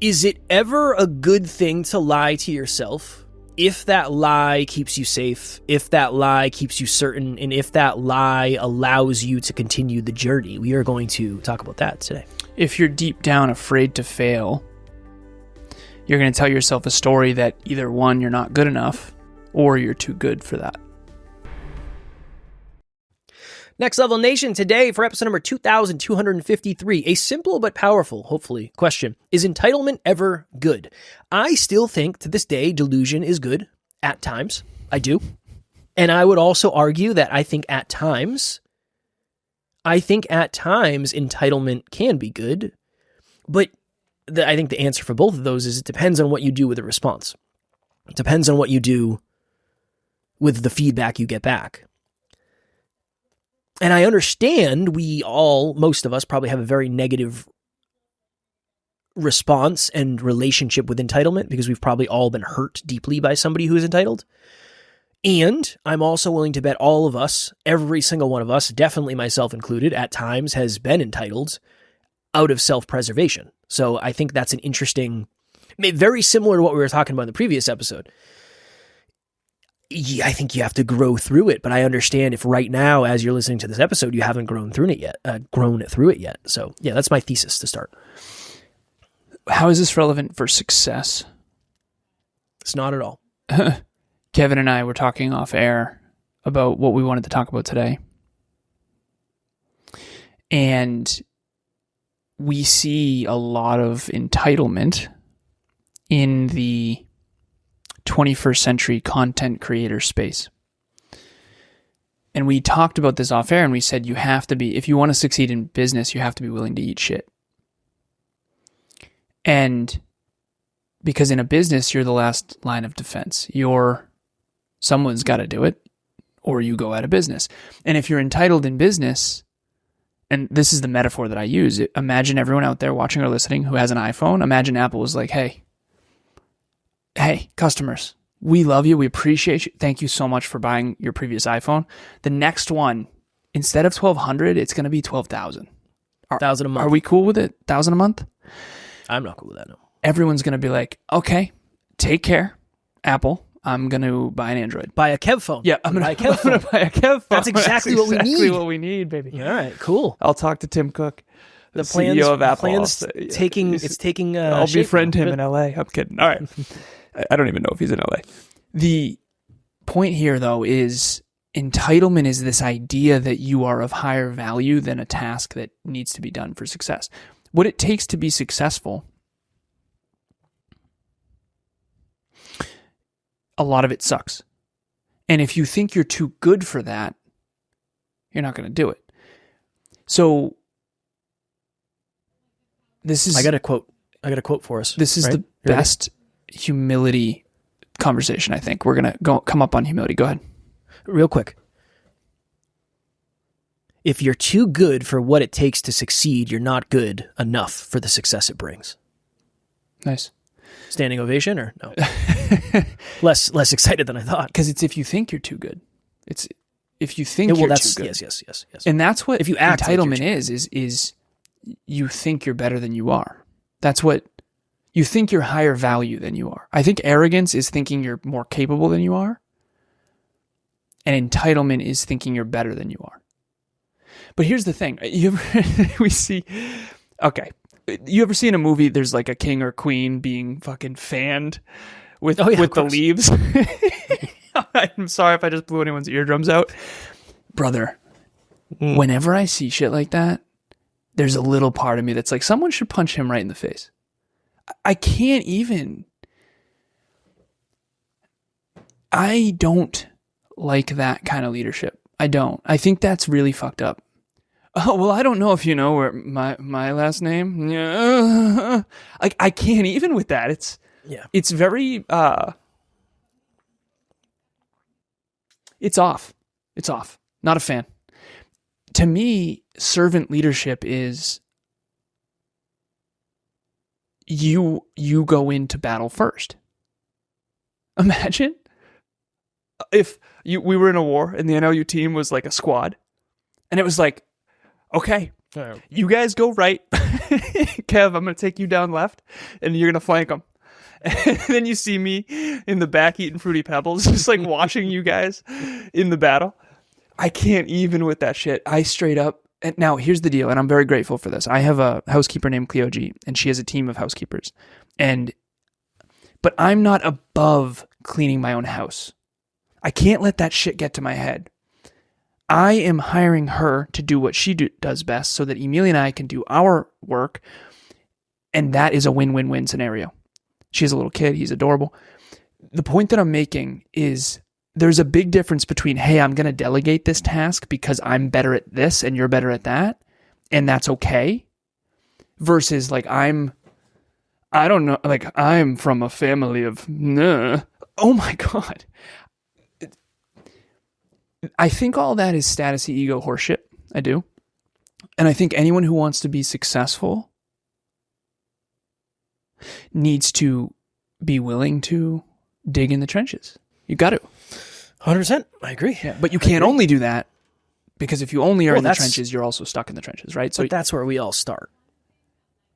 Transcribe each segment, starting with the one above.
Is it ever a good thing to lie to yourself if that lie keeps you safe, if that lie keeps you certain, and if that lie allows you to continue the journey? We are going to talk about that today. If you're deep down afraid to fail, you're going to tell yourself a story that either one, you're not good enough, or you're too good for that. Next Level Nation, today for episode number 2253, a simple but powerful, hopefully, question. Is entitlement ever good? I still think to this day delusion is good at times. I do. And I would also argue that I think at times entitlement can be good. But I think the answer for both of those is it depends on what you do with the response. It depends on what you do with the feedback you get back. And I understand most of us probably have a very negative response and relationship with entitlement because we've probably all been hurt deeply by somebody who is entitled. And I'm also willing to bet all of us, every single one of us, definitely myself included, at times has been entitled out of self-preservation. So I think that's an interesting, very similar to what we were talking about in the previous episode. I think you have to grow through it, but I understand if right now, as you're listening to this episode, you haven't grown through it yet. So yeah, that's my thesis to start. How is this relevant for success? It's not at all. Kevin and I were talking off air about what we wanted to talk about today. And we see a lot of entitlement in the 21st century content creator space. And we talked about this off air and we said if you want to succeed in business, you have to be willing to eat shit. And because in a business, you're the last line of defense. Someone's got to do it or you go out of business. And if you're entitled in business, and this is the metaphor that I use, imagine everyone out there watching or listening who has an iPhone. Imagine Apple was like, hey, customers, we love you. We appreciate you. Thank you so much for buying your previous iPhone. The next one, instead of $1,200, it's going to be $12,000. $1,000 a month. Are we cool with it? $1,000 a month? I'm not cool with that, no. Everyone's going to be like, okay, take care, Apple. I'm going to buy an Android. Buy a Kev phone. Yeah, I'm going to buy a Kev phone. That's exactly what we need. Exactly what we need, baby. All right, cool. I'll talk to Tim Cook, the CEO of Apple. I'll befriend him in LA. I'm kidding. All right. I don't even know if he's in LA. The point here, though, is entitlement is this idea that you are of higher value than a task that needs to be done for success. What it takes to be successful, a lot of it sucks. And if you think you're too good for that, you're not going to do it. So this is... I got a quote for us. This is the best humility conversation, I think. We're going to come up on humility. Go ahead. Real quick. If you're too good for what it takes to succeed, you're not good enough for the success it brings. Nice. Standing ovation or no? less excited than I thought. Because it's if you think you're too good. It's if you think you're too good. Yes. And that's what if you act entitlement like is you think you're better than you are. That's what you think you're higher value than you are. I think arrogance is thinking you're more capable than you are. And entitlement is thinking you're better than you are. But here's the thing. You ever see in a movie there's like a king or queen being fucking fanned with the leaves? I'm sorry if I just blew anyone's eardrums out. Brother, whenever I see shit like that, there's a little part of me that's like, someone should punch him right in the face. I can't even. I don't like that kind of leadership. I don't. I think that's really fucked up. Oh, well, I don't know if you know where my last name. Yeah. I can't even with that. It's very, it's off. It's off. Not a fan. To me, servant leadership is you go into battle first. Imagine if we were in a war and the NLU team was like a squad and it was like, okay, you guys go right Kev, I'm going to take you down left, and you're going to flank them. And then you see me in the back eating Fruity Pebbles, just like watching you guys in the battle. I can't even with that shit. I straight up. And now, here's the deal, and I'm very grateful for this. I have a housekeeper named Cleo G, and she has a team of housekeepers. But I'm not above cleaning my own house. I can't let that shit get to my head. I am hiring her to do what she does best so that Emilia and I can do our work, and that is a win-win-win scenario. She has a little kid. He's adorable. The point that I'm making is there's a big difference between, hey, I'm going to delegate this task because I'm better at this and you're better at that, and that's okay, versus like I'm from a family of, nah. Oh my God. I think all that is status ego horseshit. I do. And I think anyone who wants to be successful needs to be willing to dig in the trenches. You got to. 100%. I agree. Yeah, but you can't only do that because if you only are in the trenches, you're also stuck in the trenches, right? So that's where we all start.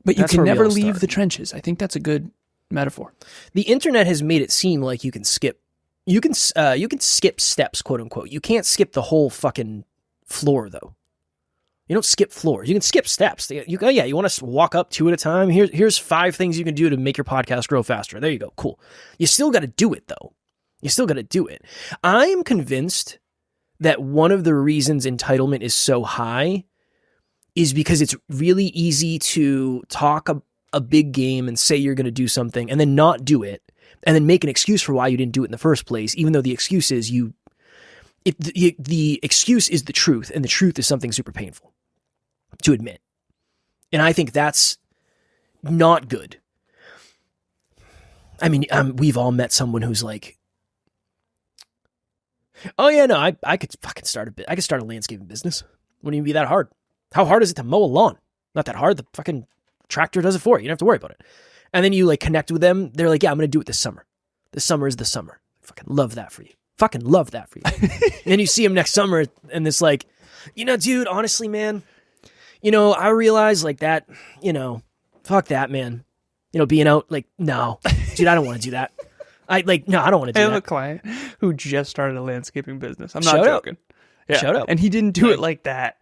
But you can never leave the trenches. I think that's a good metaphor. The internet has made it seem like you can skip. You can skip steps, quote unquote. You can't skip the whole fucking floor, though. You don't skip floors. You can skip steps. You want to walk up 2 at a time. Here's 5 things you can do to make your podcast grow faster. There you go. Cool. You still got to do it, though. You still got to do it. I'm convinced that one of the reasons entitlement is so high is because it's really easy to talk a big game and say you're going to do something and then not do it and then make an excuse for why you didn't do it in the first place, even though the excuse is the excuse is the truth, and the truth is something super painful to admit. And I think that's not good. I mean, we've all met someone who's like, oh yeah, no, I could fucking I could start a landscaping business. Wouldn't even be that hard. How hard is it to mow a lawn? Not that hard. The fucking tractor does it for you. You don't have to worry about it. And then you like connect with them. They're like, yeah, I'm going to do it this summer. This summer is the summer. Fucking love that for you. Fucking love that for you. And then you see them next summer and it's like, dude, honestly, man, I realize like that, fuck that, man. Being out like, no, dude, I don't want to do that. I don't want to do that. I have a client who just started a landscaping business. I'm not joking. Yeah. Shout out. And he didn't do it like that.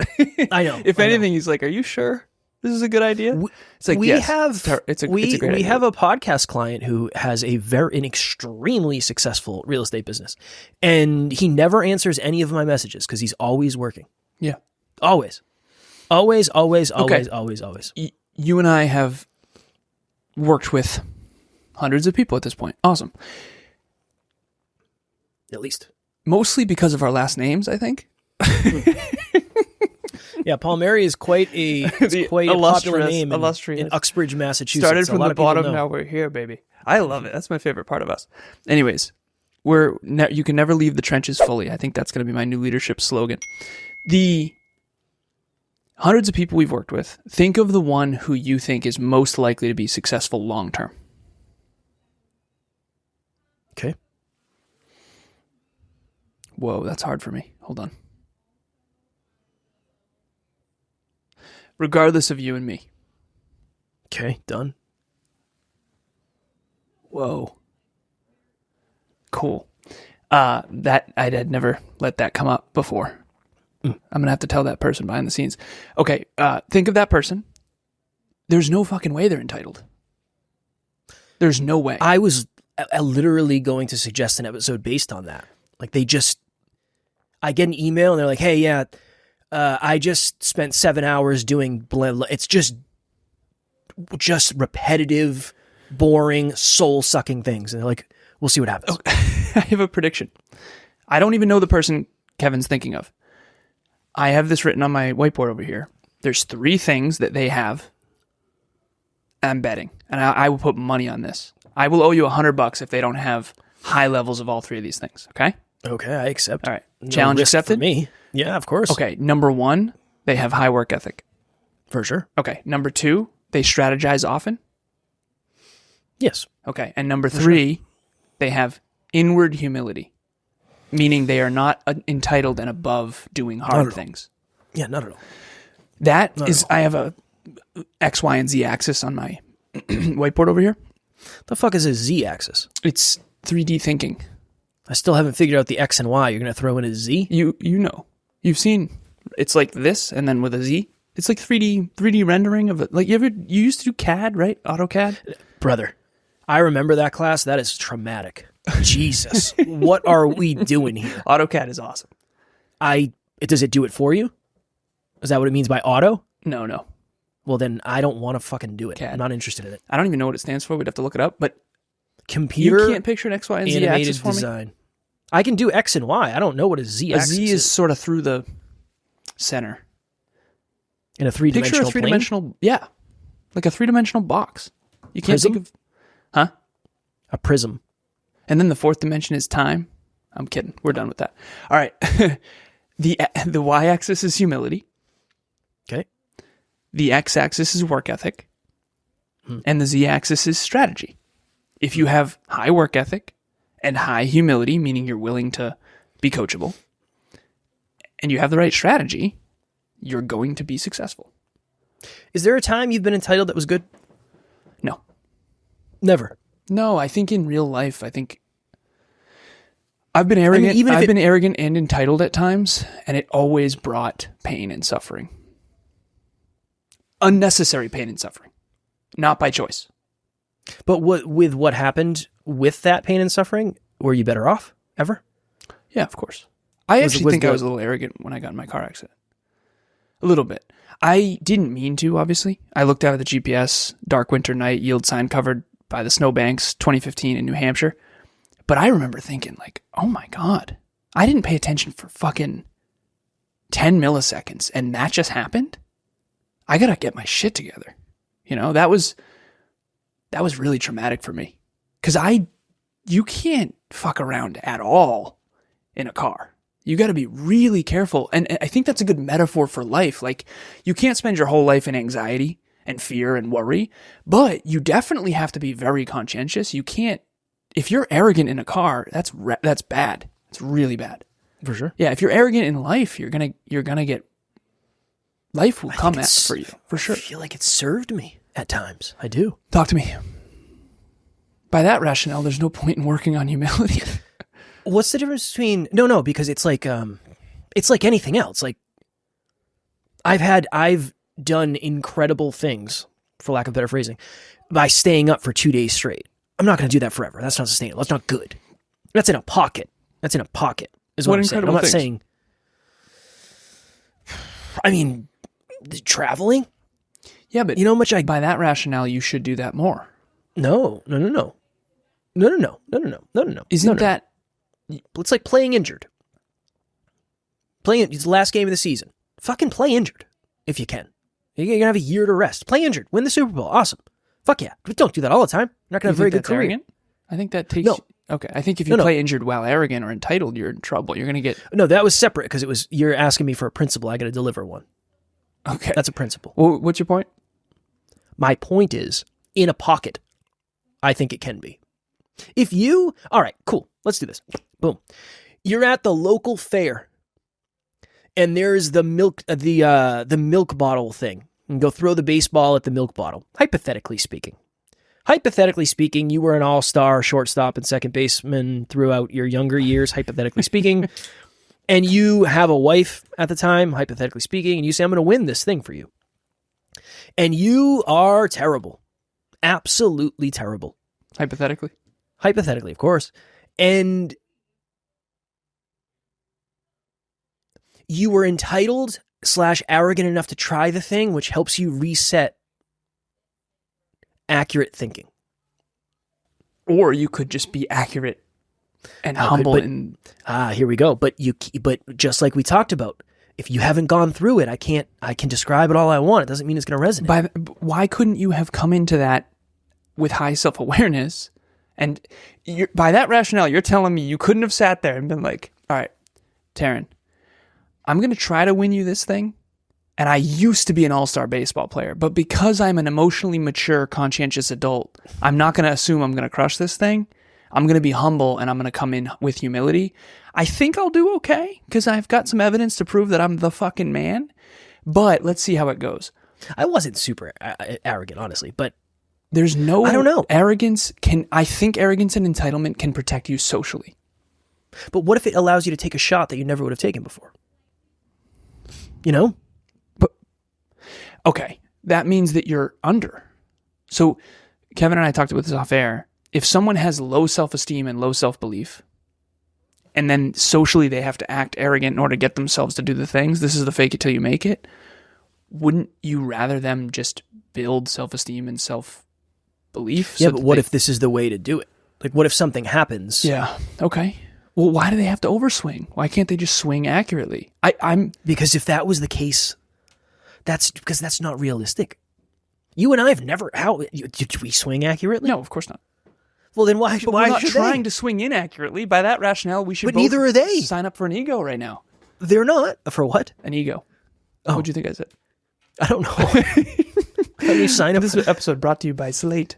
I know. If anything, he's like, are you sure this is a good idea? It's like, it's a great idea. We have a podcast client who has an extremely successful real estate business. And he never answers any of my messages because he's always working. Yeah. Always. Always. You and I have worked with hundreds of people at this point. Awesome. At least. Mostly because of our last names, I think. Yeah, Palmieri is quite a popular name in Uxbridge, Massachusetts. Started from the bottom, now we're here, baby. I love it. That's my favorite part of us. Anyways, you can never leave the trenches fully. I think that's going to be my new leadership slogan. The hundreds of people we've worked with, think of the one who you think is most likely to be successful long term. Okay. Whoa, that's hard for me. Hold on. Regardless of you and me. Okay, done. Whoa. Cool. That I had never let that come up before. I'm going to have to tell that person behind the scenes. Okay, think of that person. There's no fucking way they're entitled. There's no way. I was literally going to suggest an episode based on that. Like I get an email and they're like, hey, yeah, I just spent 7 hours doing it's just repetitive, boring, soul-sucking things. And they're like, we'll see what happens. Okay. I have a prediction. I don't even know the person Kevin's thinking of. I have this written on my whiteboard over here. There's 3 things that they have. I'm betting. And I will put money on this. I will owe you $100 if they don't have high levels of all 3 of these things. Okay? Okay, I accept. All right. Challenge accepted? For me. Yeah, of course. Okay. Number 1, they have high work ethic. For sure. Okay. Number 2, they strategize often. Yes. Okay. And number 3, they have inward humility, meaning they are not entitled and above doing hard things. Yeah, not at all. That is, I have a X, Y, and Z axis on my whiteboard over here. The fuck is a Z axis? It's 3D thinking. I still haven't figured out the X and Y. You're going to throw in a Z? You know. You've seen, it's like this, and then with a Z. It's like 3D rendering of it. Like, you used to do CAD, right? AutoCAD? Brother, I remember that class. That is traumatic. Jesus. What are we doing here? AutoCAD is awesome. Does it do it for you? Is that what it means by auto? No. Well, then I don't want to fucking do it. CAD. I'm not interested in it. I don't even know what it stands for. We'd have to look it up. But computer you can't picture an X, Y, and Z axis for design. me? I can do X and Y. I don't know what a Z axis is. A Z is sort of through the center. In a three-dimensional Picture a three-dimensional, yeah. Like a three-dimensional box. You can't Prism? think of... Huh? A prism. And then the fourth dimension is time. I'm kidding. We're done with that. All right. The y-axis is humility. Okay. The x-axis is work ethic. And the z-axis is strategy. If you have high work ethic and high humility, meaning you're willing to be coachable, and you have the right strategy, you're going to be successful. Is there a time you've been entitled that was good? No. Never. No, I think in real life, I've been arrogant. I've been arrogant and entitled at times, and it always brought pain and suffering. Unnecessary pain and suffering. Not by choice. But with what happened with that pain and suffering, were you better off ever? Yeah, of course. I actually think I was a little arrogant when I got in my car accident. A little bit. I didn't mean to, obviously. I looked out at the GPS, dark winter night, yield sign covered by the snowbanks, 2015 in New Hampshire. But I remember thinking, like, oh my God, I didn't pay attention for fucking 10 milliseconds, and that just happened? I gotta get my shit together. You know, that was really traumatic for me. Because you can't fuck around at all in a car. You got to be really careful. And I think that's a good metaphor for life. Like, you can't spend your whole life in anxiety and fear and worry, but you definitely have to be very conscientious. You can't, if you're arrogant in a car, that's bad. It's really bad. For sure. Yeah. If you're arrogant in life, you're going to get, life will come for you. For sure. I feel like it served me at times. I do. Talk to me. By that rationale, there's no point in working on humility. What's the difference between no, because it's like anything else. Like I've done incredible things, for lack of better phrasing, by staying up for 2 days straight. I'm not going to do that forever. That's not sustainable. That's not good. That's in a pocket. Is what I'm saying. I'm not saying. I mean, traveling. Yeah, but you know how much by that rationale, you should do that more. No. Isn't that? It's like playing injured. It's the last game of the season. Fucking play injured if you can. You're going to have a year to rest. Play injured. Win the Super Bowl. Awesome. Fuck yeah. But don't do that all the time. You're not going to have a very good career. Arrogant? I think that takes... No. Okay. I think if you play injured while arrogant or entitled, you're in trouble. You're going to get... No, that was separate because you're asking me for a principle. I got to deliver one. Okay. That's a principle. Well, what's your point? My point is, in a pocket, I think it can be. If you... All right, cool. Let's do this. Boom. You're at the local fair, and there's the milk bottle thing. You can go throw the baseball at the milk bottle, hypothetically speaking. Hypothetically speaking, you were an all-star shortstop and second baseman throughout your younger years, hypothetically speaking, and you have a wife at the time, hypothetically speaking, and you say, I'm going to win this thing for you. And you are terrible. Absolutely terrible. Hypothetically? Hypothetically, of course. And you were entitled / arrogant enough to try the thing, which helps you reset accurate thinking. Or you could just be accurate and humble. Here we go. But just like we talked about, if you haven't gone through it, I can describe it all I want. It doesn't mean it's going to resonate. Why couldn't you have come into that with high self-awareness? And by that rationale, you're telling me you couldn't have sat there and been like, all right, Taryn, I'm going to try to win you this thing. And I used to be an all-star baseball player, but because I'm an emotionally mature, conscientious adult, I'm not going to assume I'm going to crush this thing. I'm going to be humble and I'm going to come in with humility. I think I'll do okay because I've got some evidence to prove that I'm the fucking man. But let's see how it goes. I wasn't super arrogant, honestly, but there's no, I don't know. I think arrogance and entitlement can protect you socially. But what if it allows you to take a shot that you never would have taken before? You know? But okay, that means that you're under. So Kevin and I talked about this off air. If someone has low self-esteem and low self-belief, and then socially they have to act arrogant in order to get themselves to do the things, this is the fake it till you make it, wouldn't you rather them just build self-esteem and self-belief? Yeah, but what if this is the way to do it? Like, what if something happens? Yeah, okay. Well, why do they have to overswing? Why can't they just swing accurately? Because if that was the case, that's not realistic. You and I have never. Did we swing accurately? No, of course not. Well, then why? But why we're not should trying they? to swing inaccurately. By that rationale, we should. But neither are they. Sign up for an ego right now. They're not. For what? An ego. Oh. What'd you think I said? I don't know. How do you sign up? This episode brought to you by Slate.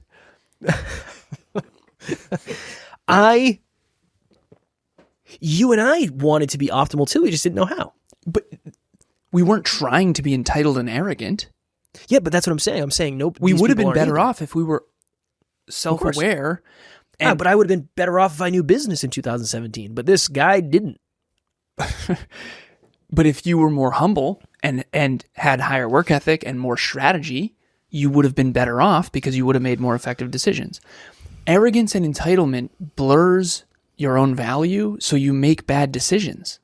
You and I wanted to be optimal too. We just didn't know how. But we weren't trying to be entitled and arrogant. Yeah, but that's what I'm saying. I'm saying nope. We would have been better off if we were self-aware. But I would have been better off if I knew business in 2017. But this guy didn't. But if you were more humble and had higher work ethic and more strategy, you would have been better off because you would have made more effective decisions. Arrogance and entitlement blurs your own value, so you make bad decisions.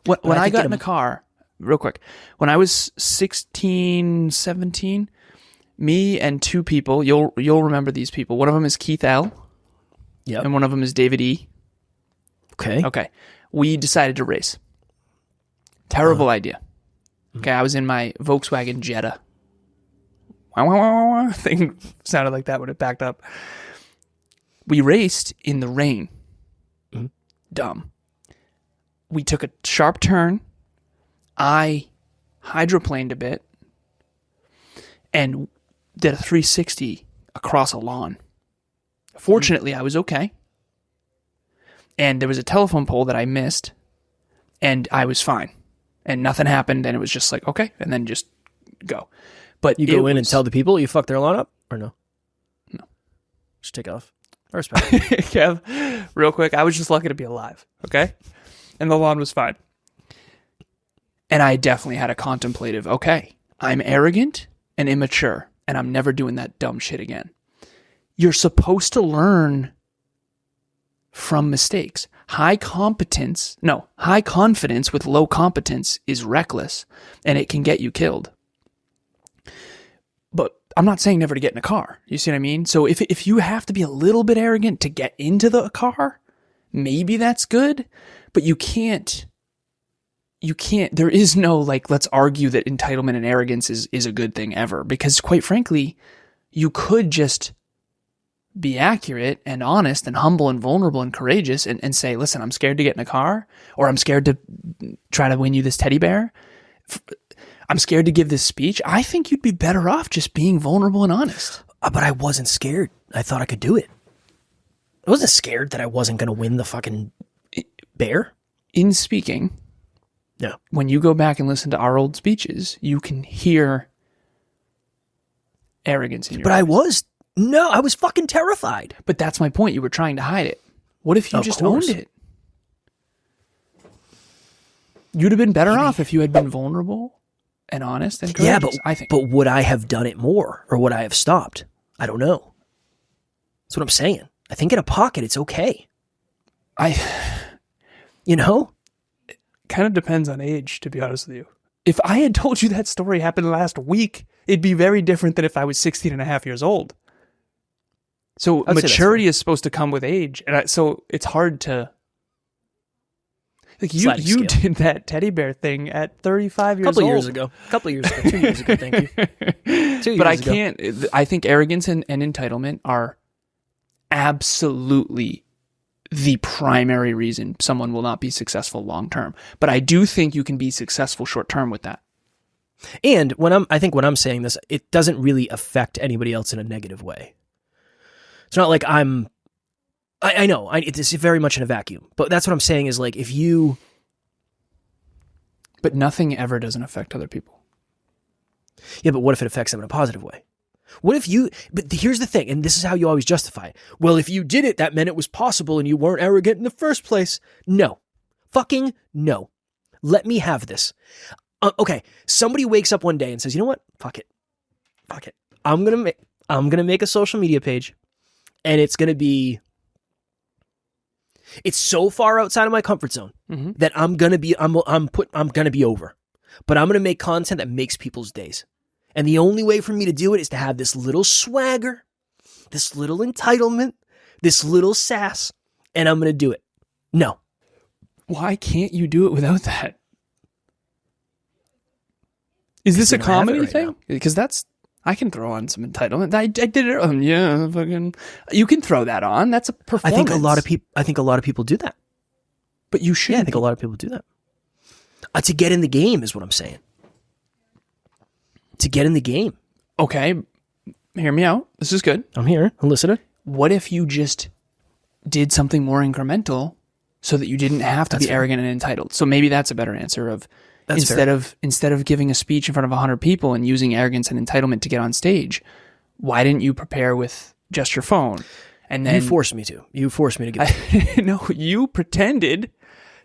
When I got in a car, real quick, when I was 16, 17, me and two people, you'll remember these people. One of them is Keith L. Yep. And one of them is David E. Okay. We decided to race. Terrible idea. Okay, I was in my Volkswagen Jetta. Thing sounded like that when it backed up. We raced in the rain. Mm-hmm. Dumb. We took a sharp turn. I hydroplaned a bit and did a 360 across a lawn. Fortunately, I was okay. And there was a telephone pole that I missed, and I was fine. And nothing happened, and it was just like, okay, and then just go. But you go in and tell the people you fucked their lawn up, or no? No. Just take off. I respect. Kev, real quick, I was just lucky to be alive, okay? And the lawn was fine. And I definitely had a contemplative, okay, I'm arrogant and immature, and I'm never doing that dumb shit again. You're supposed to learn from mistakes. High confidence with low competence is reckless, and it can get you killed. But I'm not saying never to get in a car. You see what I mean? So if you have to be a little bit arrogant to get into the car, maybe that's good, but you can't, there is no, like, let's argue that entitlement and arrogance is a good thing ever, because quite frankly, you could just be accurate and honest and humble and vulnerable and courageous and say, listen, I'm scared to get in a car, or I'm scared to try to win you this teddy bear. I'm scared to give this speech. I think you'd be better off just being vulnerable and honest. But I wasn't scared. I thought I could do it. I wasn't scared that I wasn't going to win the fucking bear. In speaking, yeah. When you go back and listen to our old speeches, you can hear arrogance in your voice. I was fucking terrified. But that's my point. You were trying to hide it. What if you just owned it? You'd have been better off if you had been vulnerable and honest and courageous, I think. But would I have done it more, or would I have stopped? I don't know. That's what I'm saying. I think in a pocket, it's okay. You know? It kind of depends on age, to be honest with you. If I had told you that story happened last week, it'd be very different than if I was 16 and a half years old. So maturity is supposed to come with age. And so it's hard to... Like you did that teddy bear thing at 35 years old. Couple years ago. 2 years ago, thank you. 2 years but I ago. can't... I think arrogance and entitlement are absolutely the primary reason someone will not be successful long term. But I do think you can be successful short term with that. And I think when I'm saying this, it doesn't really affect anybody else in a negative way. It's not like I know, it's very much in a vacuum. But that's what I'm saying is, like, if you... But nothing ever doesn't affect other people. Yeah, but what if it affects them in a positive way? What if you, but here's the thing, and this is how you always justify it. Well, if you did it, that meant it was possible and you weren't arrogant in the first place. No. Fucking no. Let me have this. Okay, somebody wakes up one day and says, you know what? Fuck it. I'm gonna make a social media page, and it's so far outside of my comfort zone that I'm gonna be over. But I'm gonna make content that makes people's days. And the only way for me to do it is to have this little swagger, this little entitlement, this little sass, and I'm gonna do it. No. Why can't you do it without that? Is this a comedy thing? Because I can throw on some entitlement. I did it. Fucking. You can throw that on. That's a performance. I think a lot of people do that. But you should. Yeah, I think a lot of people do that. To get in the game is what I'm saying. To get in the game. Okay, hear me out. This is good. I'm here. I'm listening. What if you just did something more incremental so that you didn't have to be arrogant and entitled? So maybe that's a better answer of instead of giving a speech in front of 100 people and using arrogance and entitlement to get on stage, why didn't you prepare with just your phone? And then you forced me to. Get no, you pretended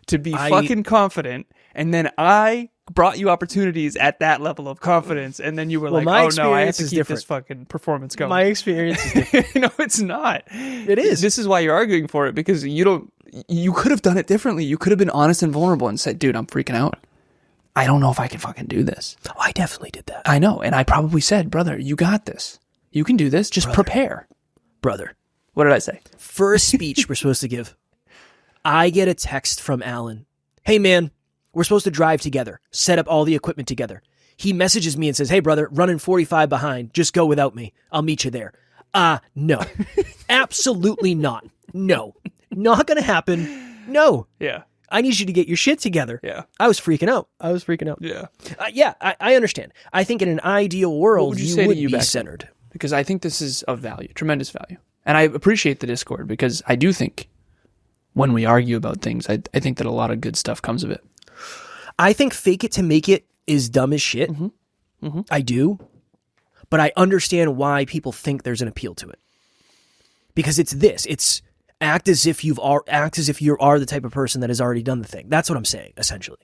to be fucking confident, and then I brought you opportunities at that level of confidence, and then you were like, oh no, I have to keep this fucking performance going. My experience is different. No, it's not. It is. This is why you're arguing for it, because you could have done it differently. You could have been honest and vulnerable and said, dude, I'm freaking out. I don't know if I can fucking do this. Oh, I definitely did that. I know. And I probably said, brother, you got this. You can do this. Just prepare. Brother. What did I say? First speech we're supposed to give. I get a text from Alan. Hey, man, we're supposed to drive together, set up all the equipment together. He messages me and says, hey, brother, running 45 behind. Just go without me. I'll meet you there. No. Absolutely not. No. Not going to happen. No. Yeah. I need you to get your shit together. Yeah. I was freaking out. Yeah. I understand. I think in an ideal world, you would be centered. Because I think this is of value, tremendous value. And I appreciate the Discord, because I do think when we argue about things, I think that a lot of good stuff comes of it. I think fake it to make it is dumb as shit. I do. But I understand why people think there's an appeal to it. Because it's act as if you are the type of person that has already done the thing. That's what I'm saying, essentially.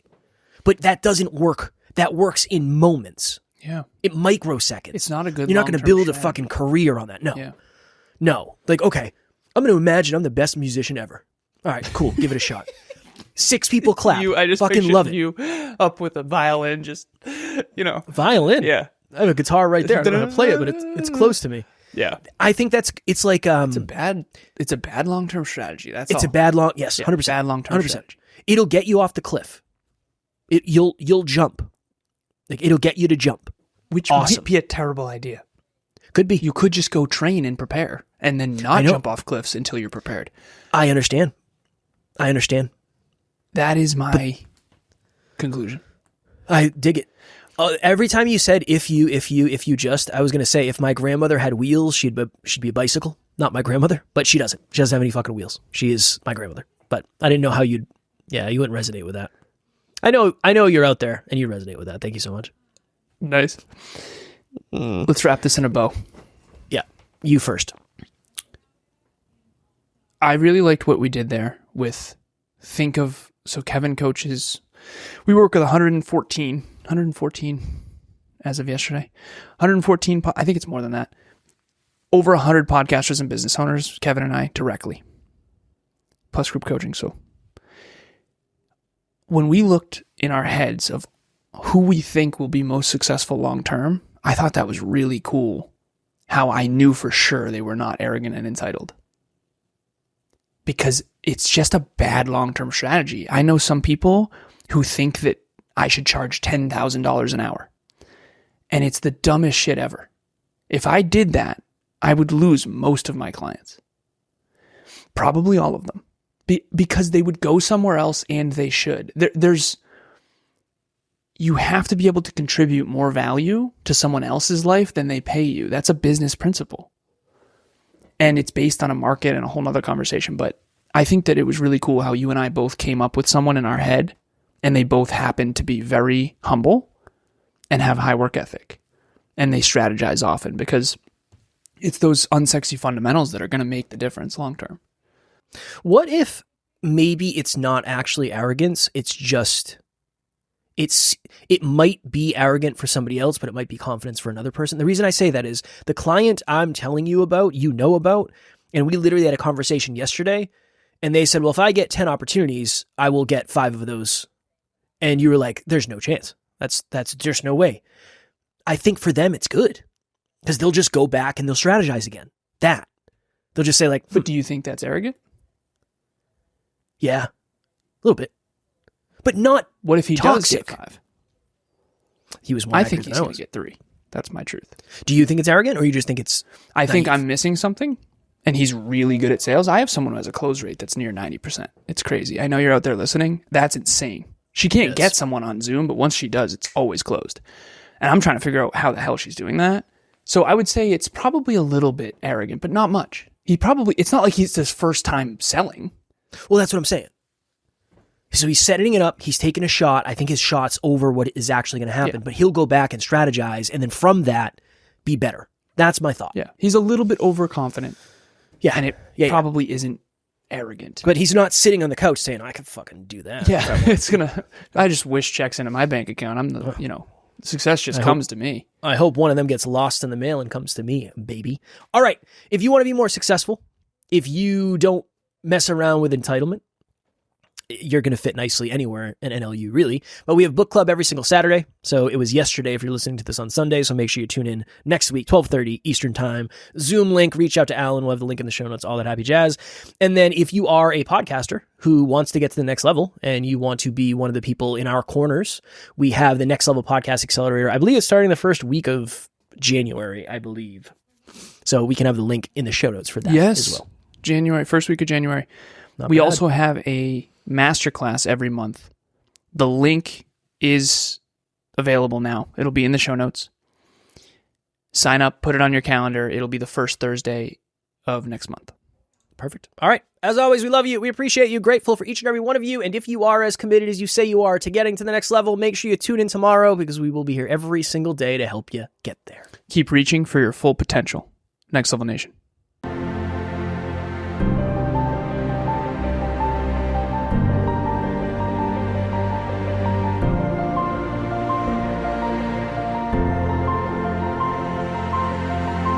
But that doesn't work. That works in moments. Yeah. In microseconds. It's not a good You're not going to build a fucking career on that. No. Yeah. No. Like, okay, I'm going to imagine I'm the best musician ever. All right, cool. Give it a shot. 6 people clap. I just fucking love it. You up with a violin, just, Violin? Yeah. I have a guitar right there. I don't know how to play it, but it's close to me. Yeah. I think it's like it's a bad long-term strategy. Yes, 100%. Bad long-term 100%. strategy. It'll get you off the cliff. You'll jump. Like, it'll get you to jump. Which might be a terrible idea. Could be. You could just go train and prepare and then not jump off cliffs until you're prepared. I understand. That is my conclusion. I dig it. Every time you said if you just, I was going to say if my grandmother had wheels, she'd be a bicycle. Not my grandmother, but she doesn't. She doesn't have any fucking wheels. She is my grandmother. But I didn't know how you wouldn't resonate with that. I know you're out there and you resonate with that. Thank you so much. Nice. Let's wrap this in a bow. Yeah, you first. I really liked what we did there with so Kevin coaches, we work with 114 as of yesterday, 114, I think it's more than that, over 100 podcasters and business owners, Kevin and I directly, plus group coaching. So when we looked in our heads of who we think will be most successful long-term, I thought that was really cool how I knew for sure they were not arrogant and entitled. Because it's just a bad long-term strategy. I know some people who think that I should charge $10,000 an hour. And it's the dumbest shit ever. If I did that, I would lose most of my clients. Probably all of them. Because they would go somewhere else, and they should. You have to be able to contribute more value to someone else's life than they pay you. That's a business principle. And it's based on a market and a whole nother conversation. But I think that it was really cool how you and I both came up with someone in our head, and they both happened to be very humble and have high work ethic. and they strategize often because it's those unsexy fundamentals that are going to make the difference long term. What if maybe it's not actually arrogance, it's just it might be arrogant for somebody else, but it might be confidence for another person. The reason I say that is the client I'm telling you about, you know about, and we literally had a conversation yesterday, and they said, well, if I get 10 opportunities, I will get 5 of those. And you were like, there's no chance. There's no way. I think for them, it's good because they'll just go back and they'll strategize again. They'll just say like, but do you think that's arrogant? Yeah, a little bit. But not what if he toxic. Does get 5? He was more I think he's going to get 3. That's my truth. Do you think it's arrogant or you just think it's I think I'm missing something and he's really good at sales. I have someone who has a close rate that's near 90%. It's crazy. I know you're out there listening. That's insane. She can't get someone on Zoom, but once she does, it's always closed. And I'm trying to figure out how the hell she's doing that. So I would say it's probably a little bit arrogant, but not much. It's not like he's his first time selling. Well, that's what I'm saying. So he's setting it up. He's taking a shot. I think his shot's over what is actually going to happen, but he'll go back and strategize. And then from that, be better. That's my thought. Yeah. He's a little bit overconfident. Yeah. And it probably isn't arrogant. But he's not sitting on the couch saying, I can fucking do that. Yeah. I just wish checks into my bank account. Success just comes to me. I hope one of them gets lost in the mail and comes to me, baby. All right. If you want to be more successful, if you don't mess around with entitlement, you're going to fit nicely anywhere in NLU, really. But we have book club every single Saturday. So it was yesterday if you're listening to this on Sunday. So make sure you tune in next week, 12:30 Eastern Time. Zoom link, reach out to Alan. We'll have the link in the show notes, all that happy jazz. And then if you are a podcaster who wants to get to the next level and you want to be one of the people in our corners, we have the Next Level Podcast Accelerator. I believe it's starting the first week of January, I believe. So we can have the link in the show notes for that as well. January, first week of January. We also have a masterclass every month. The link is available now. It'll be in the show notes. Sign up, put it on your calendar. It'll be the first Thursday of next month. Perfect. All right. As always, we love you. We appreciate you. Grateful for each and every one of you. And if you are as committed as you say you are to getting to the next level, make sure you tune in tomorrow because we will be here every single day to help you get there. Keep reaching for your full potential. Next Level Nation.